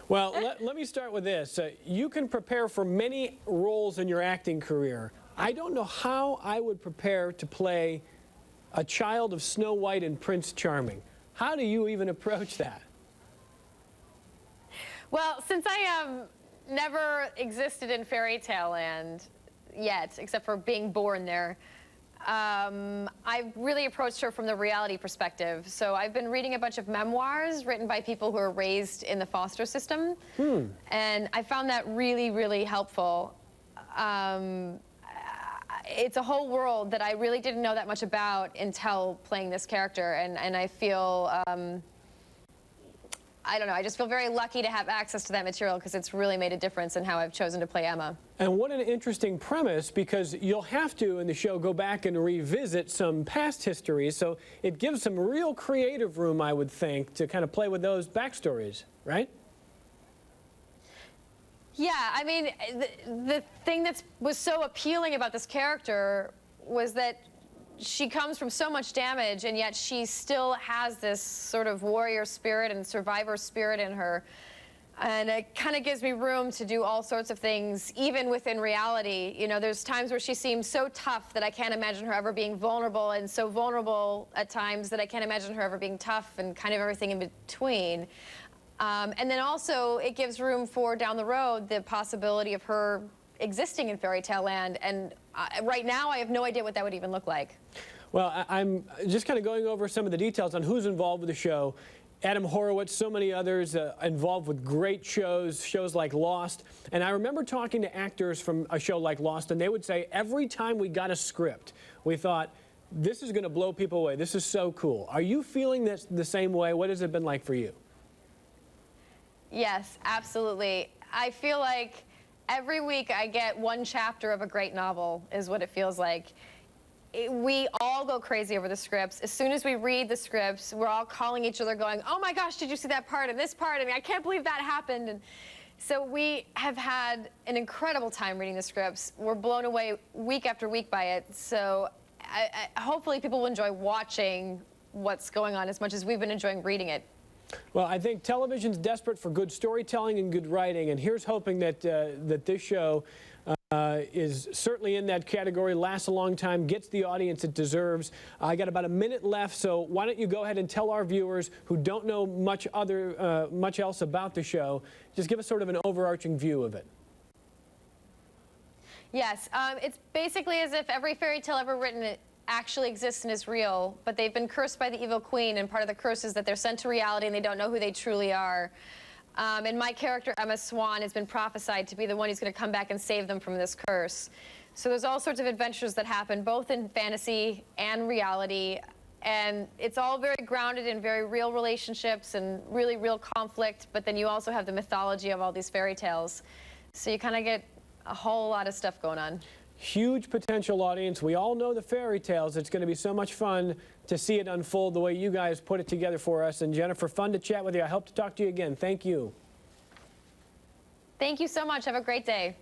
Well, let me start with this. You can prepare for many roles in your acting career. I don't know how I would prepare to play a child of Snow White and Prince Charming. How do you even approach that? Well, since I never existed in fairy tale land yet, except for being born there, I really approached her from the reality perspective. So I've been reading a bunch of memoirs written by people who are raised in the foster system, and I found that really, really helpful. It's a whole world that I really didn't know that much about until playing this character, and I feel, I don't know, I just feel very lucky to have access to that material because it's really made a difference in how I've chosen to play Emma. And what an interesting premise, because you'll have to, in the show, go back and revisit some past histories, so it gives some real creative room, I would think, to kind of play with those backstories, right? Yeah, I mean, the thing that was so appealing about this character was that she comes from so much damage, and yet she still has this sort of warrior spirit and survivor spirit in her. And it kind of gives me room to do all sorts of things, even within reality. You know, there's times where she seems so tough that I can't imagine her ever being vulnerable, and so vulnerable at times that I can't imagine her ever being tough, and kind of everything in between. And then also, it gives room for, down the road, the possibility of her existing in fairy tale land. And right now, I have no idea what that would even look like. Well, I'm just kind of going over some of the details on who's involved with the show. Adam Horowitz, so many others involved with great shows like Lost. And I remember talking to actors from a show like Lost, and they would say every time we got a script, we thought, this is going to blow people away. This is so cool. Are you feeling this the same way? What has it been like for you? Yes, absolutely. I feel like every week I get one chapter of a great novel, is what it feels like. We all go crazy over the scripts. As soon as we read the scripts, we're all calling each other going, oh my gosh, did you see that part and this part? I mean, I can't believe that happened. And so we have had an incredible time reading the scripts. We're blown away week after week by it. So hopefully people will enjoy watching what's going on as much as we've been enjoying reading it. Well, I think television's desperate for good storytelling and good writing, and here's hoping that that this show is certainly in that category, lasts a long time, gets the audience it deserves. I got about a minute left, so why don't you go ahead and tell our viewers who don't know much else about the show, just give us sort of an overarching view of it. Yes, it's basically as if every fairy tale ever written actually exists and is real, but they've been cursed by the evil queen, and part of the curse is that they're sent to reality and they don't know who they truly are. And my character, Emma Swan, has been prophesied to be the one who's going to come back and save them from this curse. So there's all sorts of adventures that happen, both in fantasy and reality, and it's all very grounded in very real relationships and really real conflict, but then you also have the mythology of all these fairy tales. So you kind of get a whole lot of stuff going on. Huge potential audience. We all know the fairy tales. It's going to be so much fun to see it unfold the way you guys put it together for us. And Jennifer, fun to chat with you. I hope to talk to you again. Thank you. Thank you so much. Have a great day.